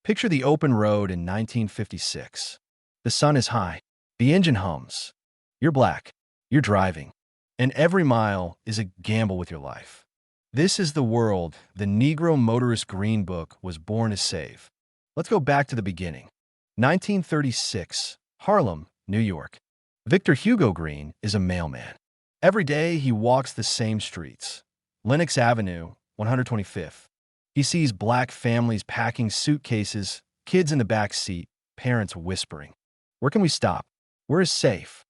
Picture the open road in 1956. The sun is high. The engine hums. You're black. You're driving. And every mile is a gamble with your life. This is the world the Negro Motorist Green Book was born to save. Let's go back to the beginning. 1936, Harlem, New York. Victor Hugo Green is a mailman. Every day he walks the same streets. Lenox Avenue, 125th. He sees black families packing suitcases, kids in the back seat, parents whispering. Where can we stop? Where is safe?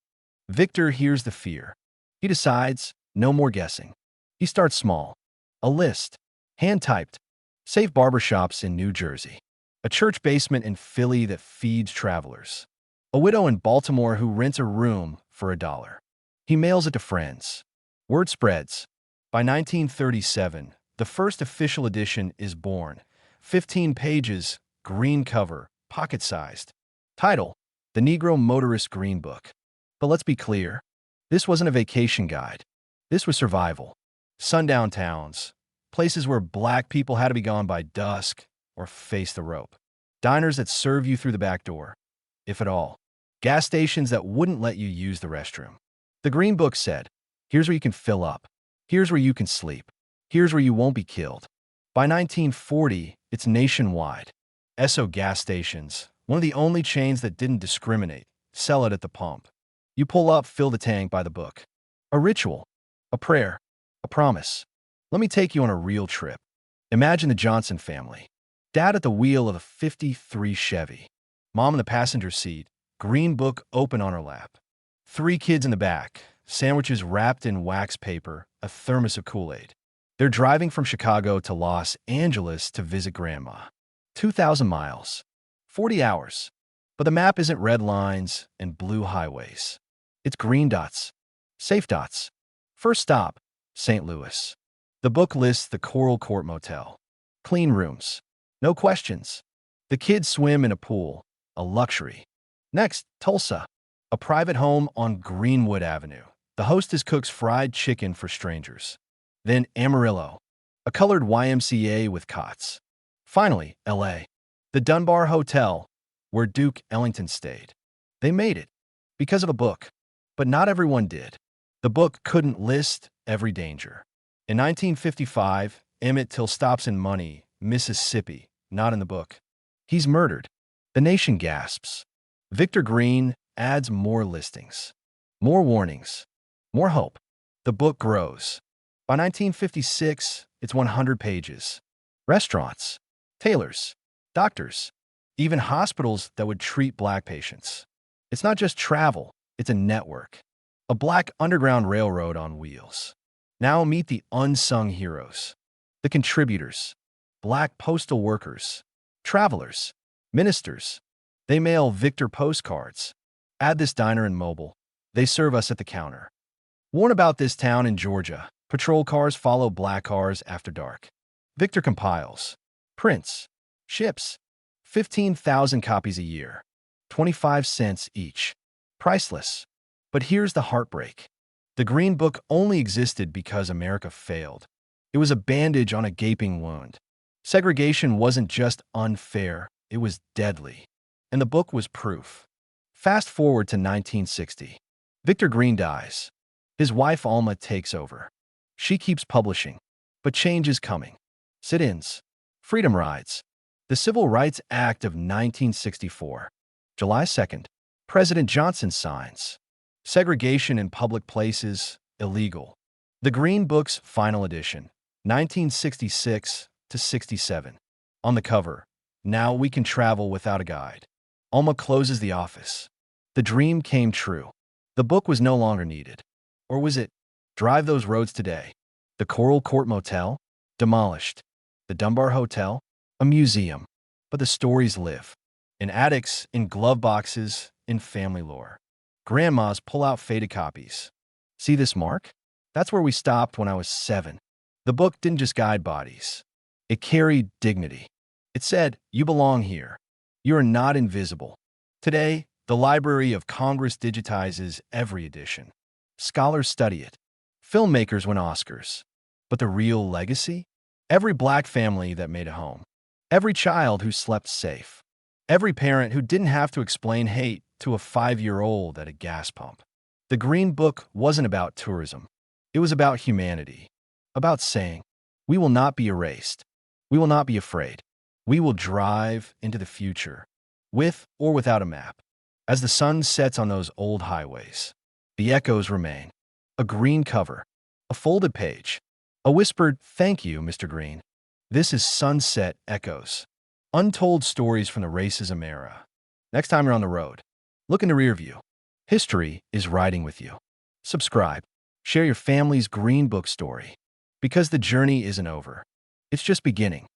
Victor hears the fear. He decides, no more guessing. He starts small. A list, hand-typed. Safe barbershops in New Jersey. A church basement in Philly that feeds travelers. A widow in Baltimore who rents a room for $1. He mails it to friends. Word spreads. By 1937, the first official edition is born. 15 pages, green cover, pocket-sized. Title, The Negro Motorist Green Book. But let's be clear, this wasn't a vacation guide. This was survival. Sundown towns, places where black people had to be gone by dusk or face the rope. Diners that serve you through the back door, if at all. Gas stations that wouldn't let you use the restroom. The Green Book said, here's where you can fill up. Here's where you can sleep. Here's where you won't be killed. By 1940, it's nationwide. Esso gas stations, one of the only chains that didn't discriminate, sell it at the pump. You pull up, fill the tank by the book. A ritual, a prayer, a promise. Let me take you on a real trip. Imagine the Johnson family. Dad at the wheel of a '53 Chevy. Mom in the passenger seat, Green Book open on her lap. 3 kids in the back, sandwiches wrapped in wax paper, a thermos of Kool-Aid. They're driving from Chicago to Los Angeles to visit Grandma. 2,000 miles. 40 hours. But the map isn't red lines and blue highways. It's green dots. Safe dots. First stop, St. Louis. The book lists the Coral Court Motel. Clean rooms. No questions. The kids swim in a pool, a luxury. Next, Tulsa. A private home on Greenwood Avenue. The hostess cooks fried chicken for strangers. Then Amarillo, a colored YMCA with cots. Finally, L.A., the Dunbar Hotel, where Duke Ellington stayed. They made it because of a book, but not everyone did. The book couldn't list every danger. In 1955, Emmett Till stops in Money, Mississippi, not in the book. He's murdered. The nation gasps. Victor Green adds more listings, more warnings, more hope. The book grows. By 1956, it's 100 pages. Restaurants, tailors, doctors, even hospitals that would treat black patients. It's not just travel, it's a network. A black underground railroad on wheels. Now meet the unsung heroes. The contributors. Black postal workers. Travelers. Ministers. They mail Victor postcards. Add this diner in Mobile. They serve us at the counter. Warn about this town in Georgia. Patrol cars follow black cars after dark. Victor compiles. Prints. Ships. 15,000 copies a year. 25 cents each. Priceless. But here's the heartbreak. The Green Book only existed because America failed. It was a bandage on a gaping wound. Segregation wasn't just unfair, it was deadly. And the book was proof. Fast forward to 1960. Victor Green dies. His wife Alma takes over. She keeps publishing. But change is coming. Sit-ins. Freedom rides. The Civil Rights Act of 1964. July 2nd. President Johnson signs. Segregation in public places, illegal. The Green Book's final edition, 1966 to 67. On the cover, now we can travel without a guide. Alma closes the office. The dream came true. The book was no longer needed. Or was it? Drive those roads today. The Coral Court Motel? Demolished. The Dunbar Hotel? A museum. But the stories live. In attics, in glove boxes, in family lore. Grandmas pull out faded copies. See this mark? That's where we stopped when I was 7. The book didn't just guide bodies. It carried dignity. It said, you belong here. You are not invisible. Today, the Library of Congress digitizes every edition. Scholars study it. Filmmakers win Oscars. But the real legacy? Every black family that made a home. Every child who slept safe. Every parent who didn't have to explain hate to a 5-year-old at a gas pump. The Green Book wasn't about tourism. It was about humanity, about saying, we will not be erased. We will not be afraid. We will drive into the future, with or without a map. As the sun sets on those old highways, the echoes remain. A green cover, a folded page, a whispered, "Thank you, Mr. Green." This is Sunset Echoes, untold stories from the racism era. Next time you're on the road, look in the rear view. History is riding with you. Subscribe. Share your family's Green Book story. Because the journey isn't over. It's just beginning.